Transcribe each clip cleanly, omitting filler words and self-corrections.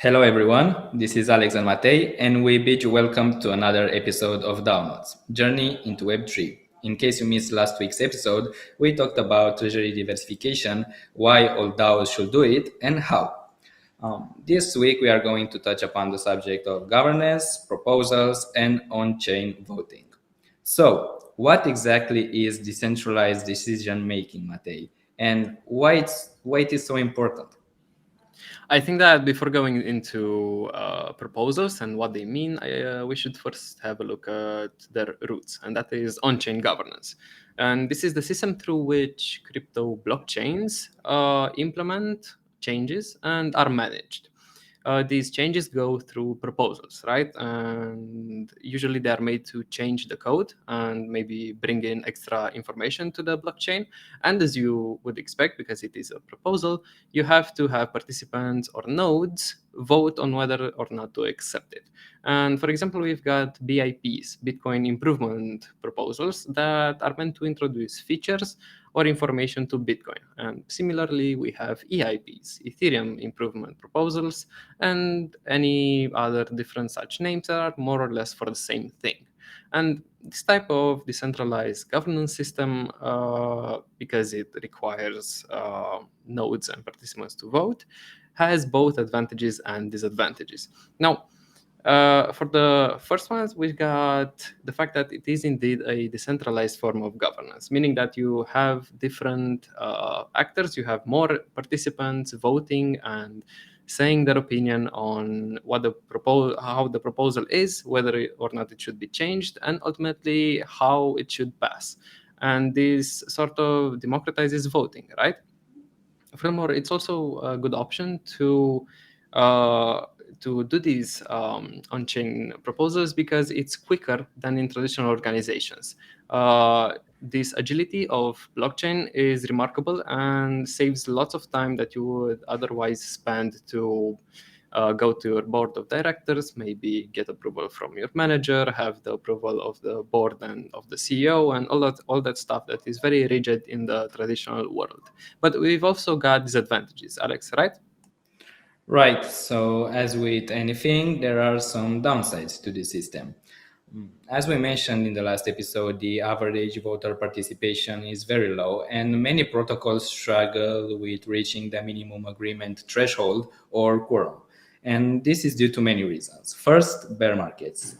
Hello everyone, this is Alex and Matei, and we bid you welcome to another episode of DAOnauts, Journey into Web3. In case you missed last week's episode, we talked about treasury diversification, why all DAOs should do it, and how. This week we are going to touch upon the subject of governance, proposals, and on-chain voting. So, what exactly is decentralized decision making, Matei, and why it is so important? I think that before going into proposals and what they mean, we should first have a look at their roots, and that is on-chain governance. And this is the system through which crypto blockchains implement changes and are managed. These changes go through proposals, right? And usually they are made to change the code and maybe bring in extra information to the blockchain. And as you would expect, because it is a proposal, you have to have participants or nodes vote on whether or not to accept it. And for example, we've got BIPs, Bitcoin improvement proposals, that are meant to introduce features or information to Bitcoin. And similarly, we have EIPs, Ethereum improvement proposals, and any other different such names that are more or less for the same thing. And this type of decentralized governance system, because it requires nodes and participants to vote, has both advantages and disadvantages. Now, for the first ones, we've got the fact that it is indeed a decentralized form of governance, meaning that you have different actors, you have more participants voting and saying their opinion on what how the proposal is, whether or not it should be changed, and ultimately how it should pass. And this sort of democratizes voting, right? Furthermore, it's also a good option uh, to do these on-chain proposals because it's quicker than in traditional organizations. This agility of blockchain is remarkable and saves lots of time that you would otherwise spend to go to your board of directors, maybe get approval from your manager, have the approval of the board and of the CEO, and all that stuff that is very rigid in the traditional world. But we've also got disadvantages, Alex, right? Right. So, as with anything, there are some downsides to the system. As we mentioned in the last episode, the average voter participation is very low, and many protocols struggle with reaching the minimum agreement threshold or quorum. And this is due to many reasons. First, bear markets.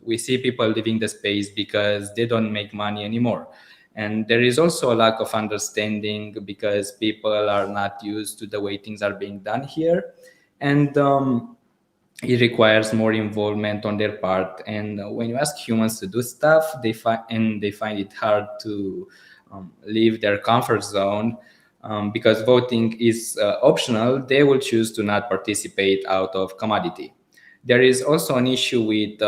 We see people leaving the space because they don't make money anymore. And there is also a lack of understanding because people are not used to the way things are being done here. And it requires more involvement on their part. And when you ask humans to do stuff, they find it hard to leave their comfort zone. Because voting is optional, they will choose to not participate out of commodity. There is also an issue with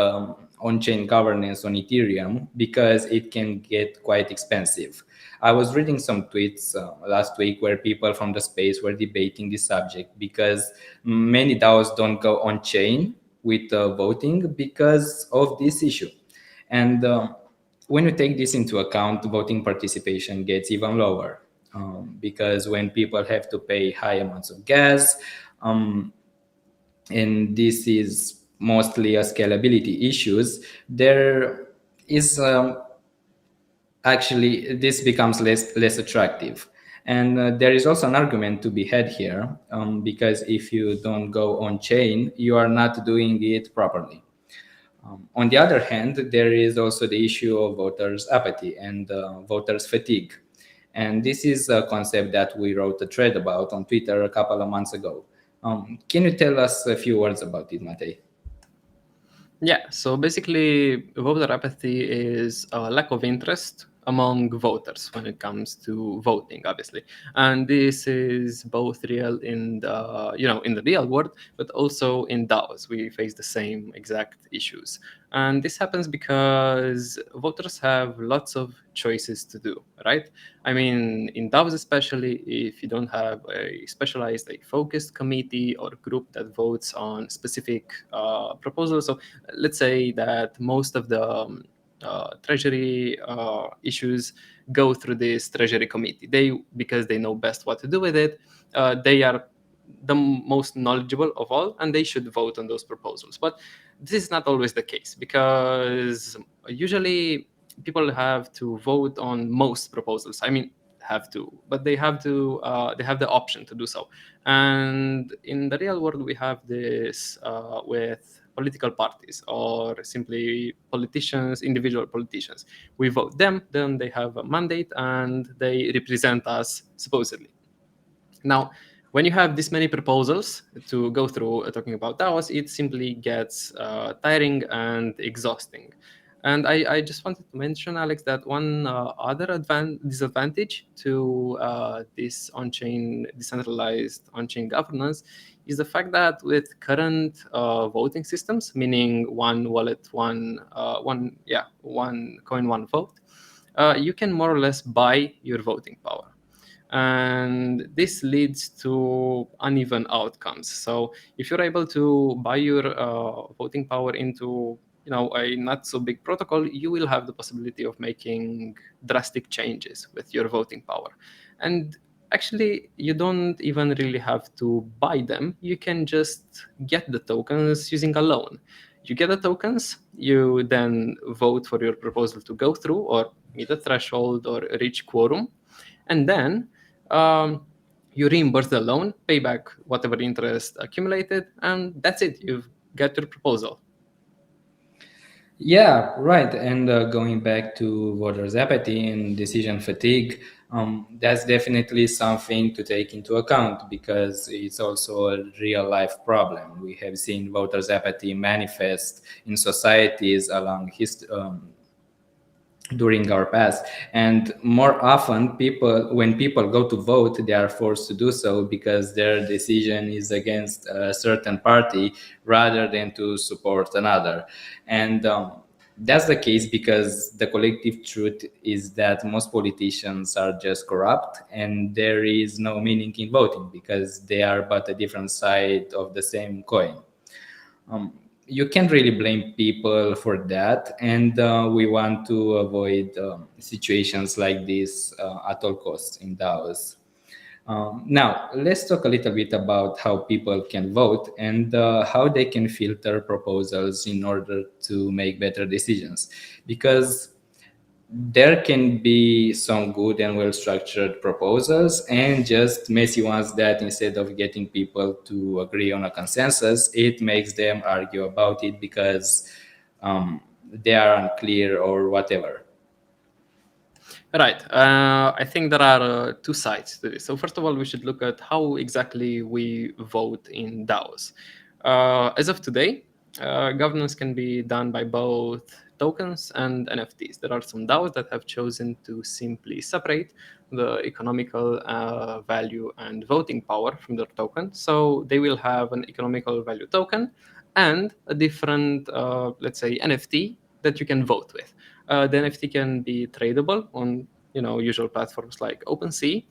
on-chain governance on Ethereum because it can get quite expensive. I was reading some tweets last week where people from the space were debating this subject because many DAOs don't go on-chain with voting because of this issue. And when you take this into account, voting participation gets even lower because when people have to pay high amounts of gas, and this is mostly a scalability issues, there is actually this becomes less attractive. And there is also an argument to be had here because if you don't go on chain, you are not doing it properly. On the other hand, there is also the issue of voters' apathy and voters' fatigue. And this is a concept that we wrote a thread about on Twitter a couple of months ago. Can you tell us a few words about it, Matej? Yeah, so basically, voter apathy is a lack of interest among voters when it comes to voting, obviously, and this is both real in the in the real world, but also in DAOs. We face the same exact issues, and this happens because voters have lots of choices to do, right? I mean, in DAOs especially, if you don't have a specialized, a focused committee or group that votes on specific proposals, so let's say that most of the treasury issues go through this treasury committee. They, because they know best what to do with it, they are the most knowledgeable of all, and they should vote on those proposals. But this is not always the case, because usually people have to vote on most proposals. I mean, have to, but they have to. They have the option to do so. And in the real world, we have this with political parties, or simply politicians, individual politicians. We vote them, then they have a mandate, and they represent us supposedly. Now, when you have this many proposals to go through talking about DAOs, it simply gets tiring and exhausting. And I just wanted to mention, Alex, that one other disadvantage to this on-chain decentralized on-chain governance is the fact that with current voting systems, meaning one wallet, one coin, one vote, you can more or less buy your voting power, and this leads to uneven outcomes. So if you're able to buy your voting power into a not so big protocol, you will have the possibility of making drastic changes with your voting power. And actually, you don't even really have to buy them. You can just get the tokens using a loan. You get the tokens, you then vote for your proposal to go through or meet a threshold or reach quorum, and then you reimburse the loan, pay back whatever interest accumulated, and that's it. You've got your proposal. Yeah, right. And going back to voters' apathy and decision fatigue, that's definitely something to take into account because it's also a real life problem. We have seen voters' apathy manifest in societies along during our past, and more often when people go to vote, they are forced to do so because their decision is against a certain party rather than to support another. And that's the case because the collective truth is that most politicians are just corrupt and there is no meaning in voting because they are but a different side of the same coin. um, you can't really blame people for that, and we want to avoid situations like this at all costs in DAOs. Now, let's talk a little bit about how people can vote and how they can filter proposals in order to make better decisions. Because there can be some good and well structured proposals and just messy ones that instead of getting people to agree on a consensus, it makes them argue about it because they are unclear or whatever. Right. I think there are two sides to this. So first of all, we should look at how exactly we vote in DAOs. As of today, governance can be done by both tokens and NFTs. There are some DAOs that have chosen to simply separate the economical value and voting power from their token. So they will have an economical value token and a different, let's say, NFT that you can vote with. The NFT can be tradable on usual platforms like OpenSea,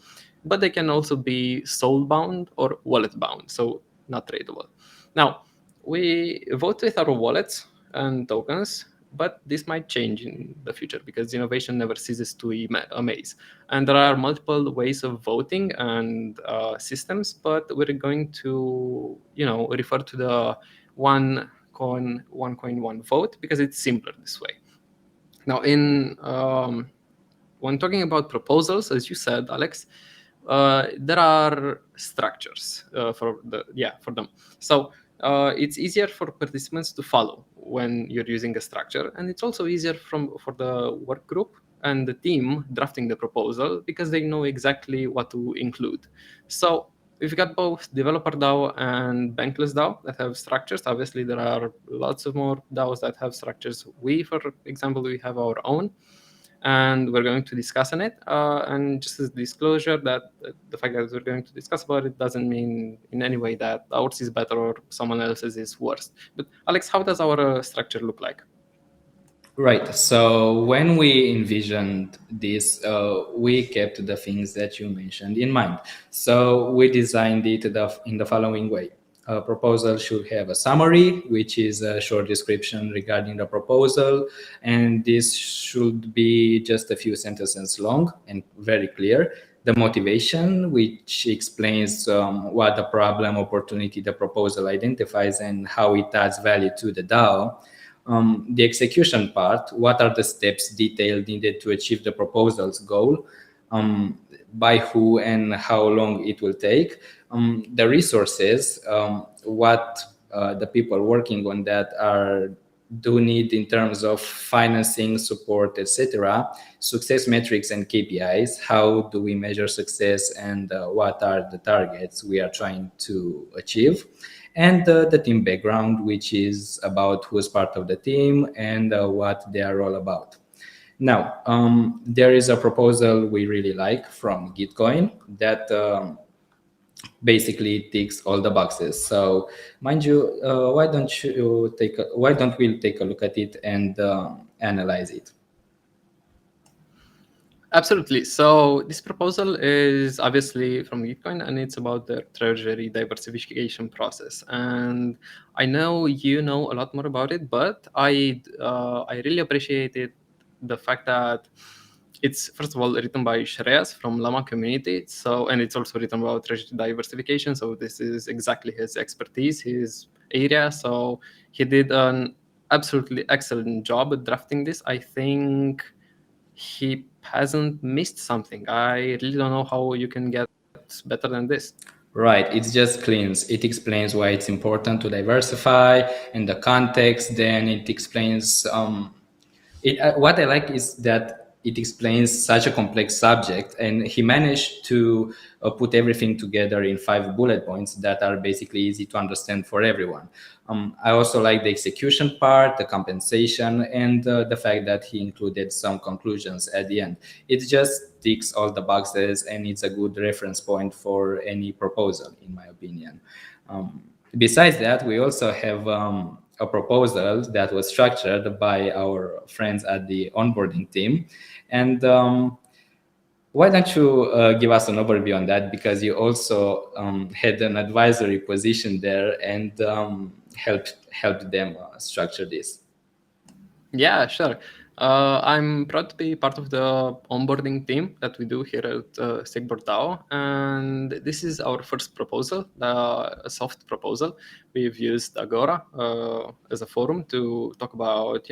but they can also be soul bound or wallet bound, so not tradable. Now, we vote with our wallets and tokens, but this might change in the future because innovation never ceases to amaze. And there are multiple ways of voting and systems, but we're going to refer to the one coin, one vote because it's simpler this way. Now, when talking about proposals, as you said, Alex, there are structures for them. So it's easier for participants to follow when you're using a structure, and it's also easier for the work group and the team drafting the proposal because they know exactly what to include. So we've got both developer DAO and bankless DAO that have structures. Obviously, there are lots of more DAOs that have structures. We, for example, we have our own, and we're going to discuss on it. And just as disclosure, that the fact that we're going to discuss about it doesn't mean in any way that ours is better or someone else's is worse. But Alex, how does our structure look like? Right. So when we envisioned this, we kept the things that you mentioned in mind. So we designed it in the following way. A proposal should have a summary, which is a short description regarding the proposal. And this should be just a few sentences long and very clear. the motivation, which explains what the problem, opportunity, the proposal identifies and how it adds value to the DAO. The execution part, what are the steps detailed needed to achieve the proposal's goal, by who and how long it will take, the resources, what the people working on that are do need in terms of financing, support, etc. Success metrics and KPIs. How do we measure success and what are the targets we are trying to achieve? And the team background, which is about who's part of the team and what they are all about. Now, there is a proposal we really like from Gitcoin that basically ticks all the boxes. So, mind you, why don't we take a look at it and analyze it? Absolutely. So this proposal is obviously from Gitcoin, and it's about the treasury diversification process. And I know you know a lot more about it, but I really appreciated the fact that it's first of all written by Shreyas from Llama community. So, and it's also written about treasury diversification. So this is exactly his expertise, his area. So he did an absolutely excellent job at drafting this. I think he hasn't missed something. I really don't know how you can get better than this. Right, it's just cleans. It explains why it's important to diversify in the context. Then it explains what I like is that it explains such a complex subject, and he managed to put everything together in 5 bullet points that are basically easy to understand for everyone. I also like the execution part, the compensation, and the fact that he included some conclusions at the end. It just ticks all the boxes, and it's a good reference point for any proposal, in my opinion. Besides that, we also have a proposal that was structured by our friends at the onboarding team. And why don't you give us an overview on that? Because you also had an advisory position there and helped them structure this. Yeah, sure. I'm proud to be part of the onboarding team that we do here at Stakeborg DAO, and this is our first proposal, a soft proposal. We've used Agora as a forum to talk about,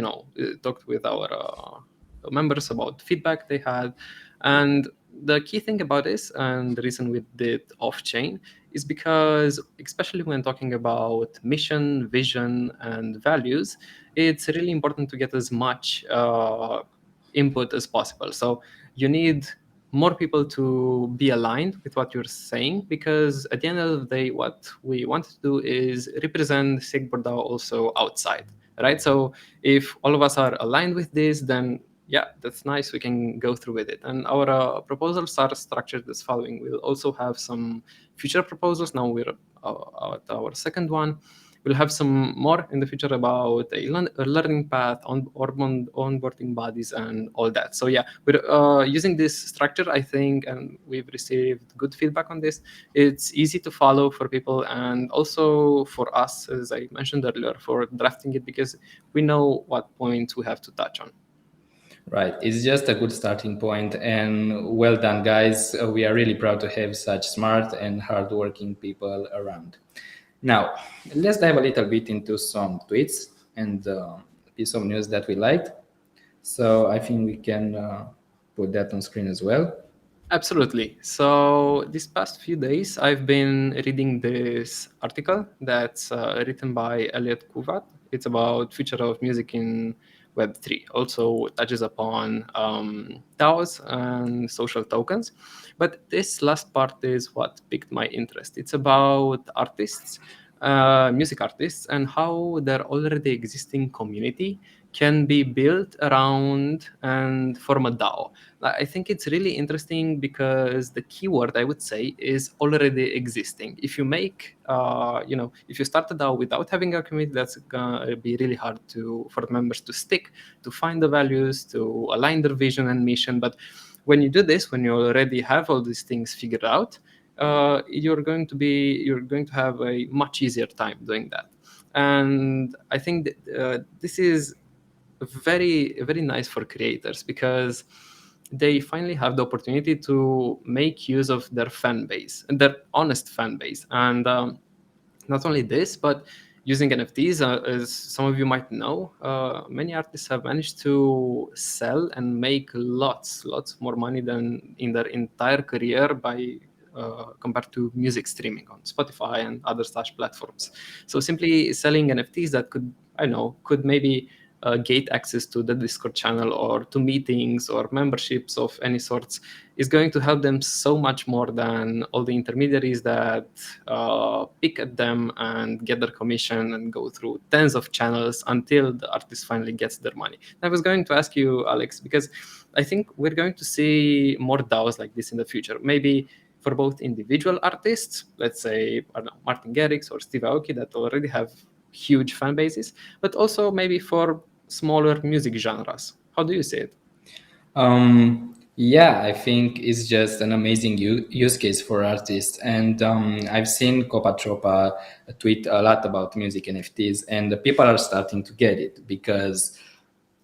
talked with our members about feedback they had, and the key thing about this, and the reason we did off-chain, is because, especially when talking about mission, vision, and values, it's really important to get as much input as possible. So you need more people to be aligned with what you're saying, because at the end of the day, what we want to do is represent Sigborda also outside, right? So if all of us are aligned with this, then yeah, that's nice. We can go through with it. And our proposals are structured as following. We'll also have some future proposals. Now we're at our second one. We'll have some more in the future about a learning path, onboarding bodies, and all that. So yeah, we're using this structure, I think, and we've received good feedback on this. It's easy to follow for people, and also for us, as I mentioned earlier, for drafting it, because we know what points we have to touch on. Right. It's just a good starting point, and well done, guys. We are really proud to have such smart and hardworking people around. Now, let's dive a little bit into some tweets and piece of news that we liked. So I think we can put that on screen as well. Absolutely. So these past few days, I've been reading this article that's written by Elliot Kuvat. It's about future of music in Web3. Also touches upon DAOs and social tokens. But this last part is what piqued my interest. It's about artists, music artists, and how their already existing community can be built around and form a DAO. I think it's really interesting because the keyword I would say is already existing. If you make, if you start a DAO without having a community, that's gonna be really hard for the members to stick, to find the values, to align their vision and mission. But when you do this, when you already have all these things figured out, you're going to have a much easier time doing that. And I think that, this is very, very nice for creators, because they finally have the opportunity to make use of their fan base, their honest fan base. And not only this, but using NFTs, as some of you might know, many artists have managed to sell and make lots more money than in their entire career by compared to music streaming on Spotify and other such platforms. So simply selling NFTs that could, I don't know, could maybe gate access to the Discord channel or to meetings or memberships of any sorts is going to help them so much more than all the intermediaries that pick at them and get their commission and go through tens of channels until the artist finally gets their money. I was going to ask you, Alex, because I think we're going to see more DAOs like this in the future. Maybe for both individual artists, let's say, I don't know, Martin Garrix or Steve Aoki, that already have huge fan bases, but also maybe for smaller music genres. How do you see it? Yeah, I think it's just an amazing use case for artists. And I've seen Copa Tropa tweet a lot about music NFTs, and the people are starting to get it because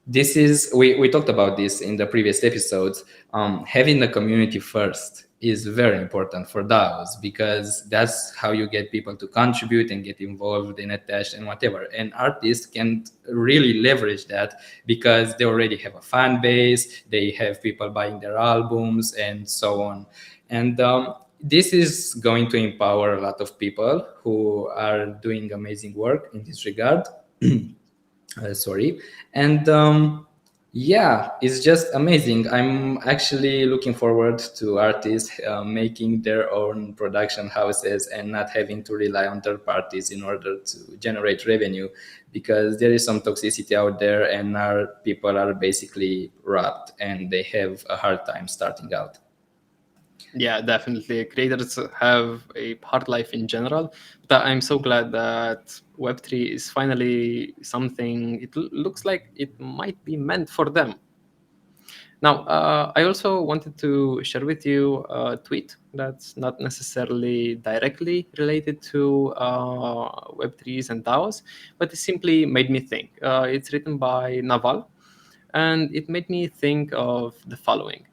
this is, we talked about this in the previous episodes. Having the community first is very important for DAOs because that's how you get people to contribute and get involved and attached and whatever. And artists can really leverage that because they already have a fan base, they have people buying their albums and so on. And this is going to empower a lot of people who are doing amazing work in this regard. Sorry. And yeah, it's just amazing. I'm actually looking forward to artists making their own production houses and not having to rely on third parties in order to generate revenue, because there is some toxicity out there and our people are basically robbed and they have a hard time starting out. Yeah, definitely. Creators have a hard life in general, but I'm so glad that Web3 is finally something, it looks like it might be meant for them. Now, I also wanted to share with you a tweet that's not necessarily directly related to Web3s and DAOs, but it simply made me think. It's written by Naval, and it made me think of the following.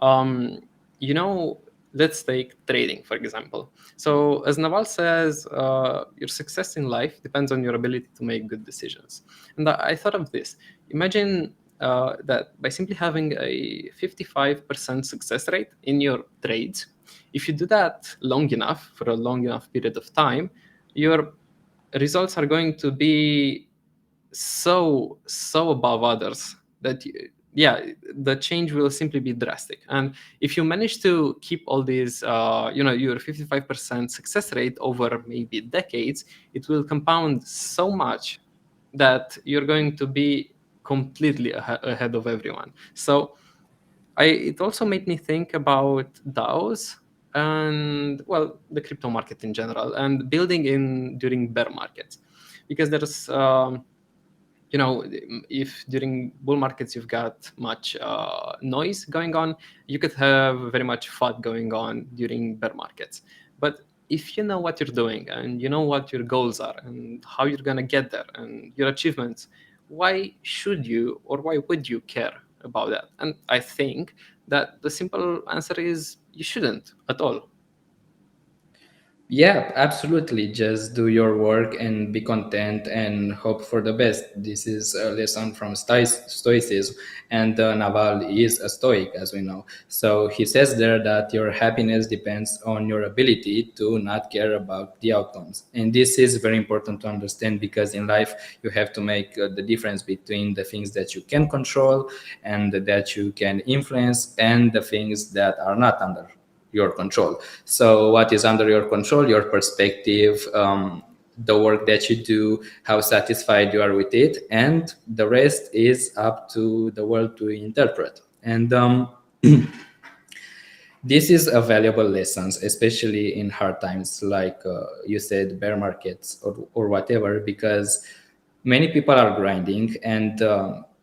Um, you know, let's take trading, for example. So, as Naval says, your success in life depends on your ability to make good decisions. And I thought of this. Imagine that by simply having a 55% success rate in your trades, if you do that long enough, for a long enough period of time, your results are going to be so above others that yeah, the change will simply be drastic. And if you manage to keep all these your 55% success rate over maybe decades, it will compound so much that you're going to be completely ahead of everyone. So it also made me think about DAOs and, well, the crypto market in general and building in during bear markets, because there's if during bull markets you've got much noise going on, you could have very much FUD going on during bear markets. But if you know what you're doing and you know what your goals are and how you're going to get there and your achievements, why should you or why would you care about that? And I think that the simple answer is you shouldn't at all. Yeah, absolutely. Just do your work and be content and hope for the best. This is a lesson from Stoicism, and Naval is a Stoic, as we know. So he says there that your happiness depends on your ability to not care about the outcomes. And this is very important to understand because in life you have to make the difference between the things that you can control and that you can influence and the things that are not under your control. So what is under your control? Your perspective, the work that you do, how satisfied you are with it, and the rest is up to the world to interpret. And this is a valuable lessons, especially in hard times, like you said, bear markets or whatever, because many people are grinding, and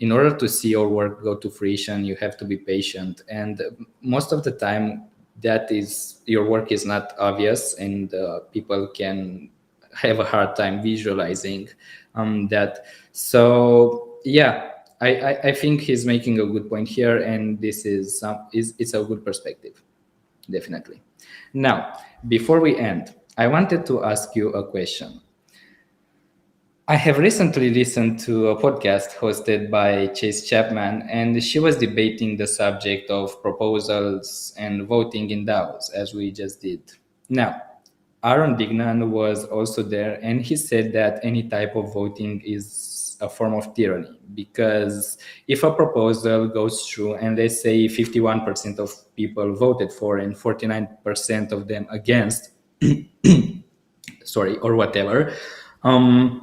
in order to see your work go to fruition, you have to be patient. And most of the time, that is your work is not obvious, and people can have a hard time visualizing that. So yeah, I think he's making a good point here, and this is it's a good perspective, definitely. Now, before we end, I wanted to ask you a question. I have recently listened to a podcast hosted by Chase Chapman, and she was debating the subject of proposals and voting in DAOs, as we just did. Now, Aaron Dignan was also there, and he said that any type of voting is a form of tyranny because if a proposal goes through and they say 51% of people voted for and 49% of them against, sorry, or whatever, um,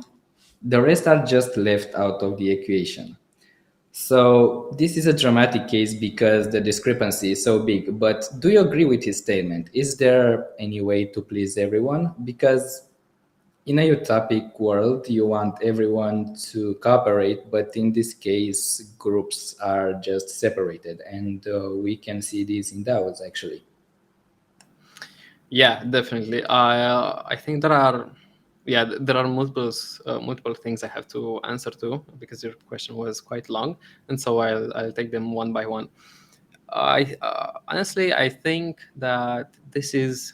the rest are just left out of the equation. So this is a dramatic case because the discrepancy is so big. But do you agree with his statement? Is there any way to please everyone? Because in a utopic world, you want everyone to cooperate, but in this case, groups are just separated, and we can see this in DAOs actually. Yeah, definitely. I think there are multiple things I have to answer to because your question was quite long, and so I'll take them one by one. I honestly I think that this is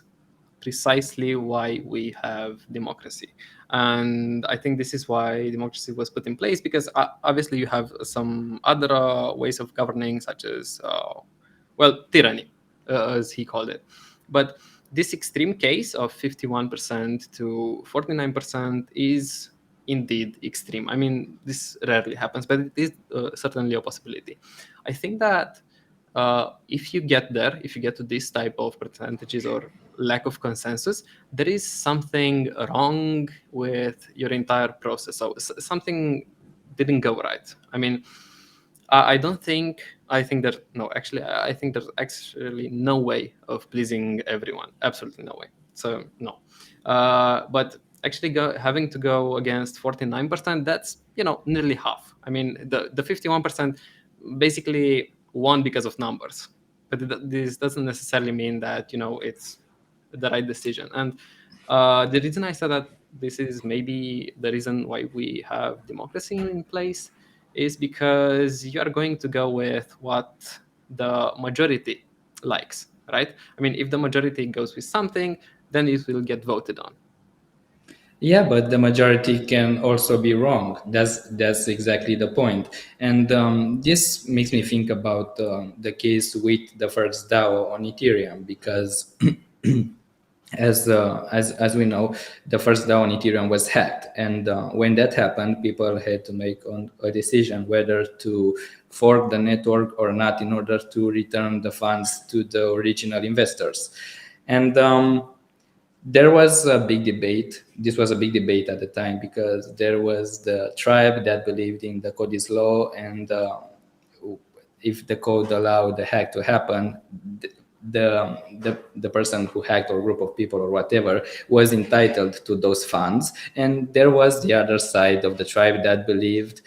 precisely why we have democracy, and I think this is why democracy was put in place because obviously you have some other ways of governing, such as tyranny, as he called it, but this extreme case of 51% to 49% is indeed extreme. I mean, this rarely happens, but it is certainly a possibility. I think that if you get there, if you get to this type of percentages or lack of consensus, there is something wrong with your entire process. So something didn't go right. I mean, I don't think. I think that no. Actually, I think there's actually no way of pleasing everyone. Absolutely no way. So no. But actually, having to go against 49%, that's nearly half. I mean, the 51% basically won because of numbers, but this doesn't necessarily mean that it's the right decision. And the reason I said that this is maybe the reason why we have democracy in place is because you are going to go with what the majority likes, right? I mean, if the majority goes with something, then it will get voted on. Yeah, but the majority can also be wrong. That's exactly the point. And this makes me think about the case with the first DAO on Ethereum, because as we know, the first DAO on Ethereum was hacked, and when that happened, people had to make a decision whether to fork the network or not in order to return the funds to the original investors. And there was a big debate. This was a big debate at the time because there was the tribe that believed in the Cody's law, and if the code allowed the hack to happen, the person who hacked, or group of people or whatever, was entitled to those funds. And there was the other side of the tribe that believed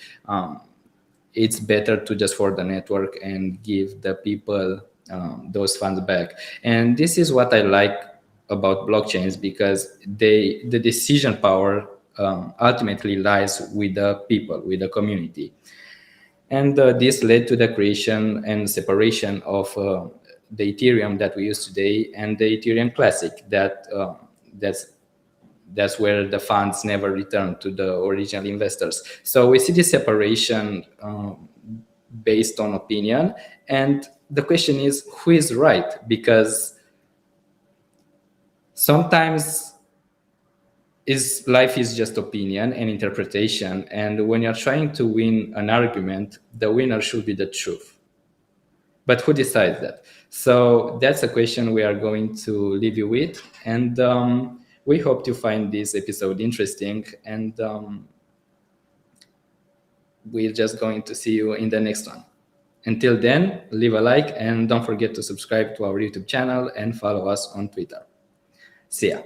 it's better to just fork the network and give the people those funds back. And this is what I like about blockchains, because the decision power ultimately lies with the people, with the community. And this led to the creation and separation of the Ethereum that we use today and the Ethereum Classic. That's where the funds never return to the original investors. So we see this separation based on opinion, and the question is, who is right? Because sometimes life is just opinion and interpretation, and when you're trying to win an argument, the winner should be the truth. But who decides that? So that's a question we are going to leave you with, and we hope to find this episode interesting, and we're just going to see you in the next one. Until then, leave a like and don't forget to subscribe to our YouTube channel and follow us on Twitter. See ya.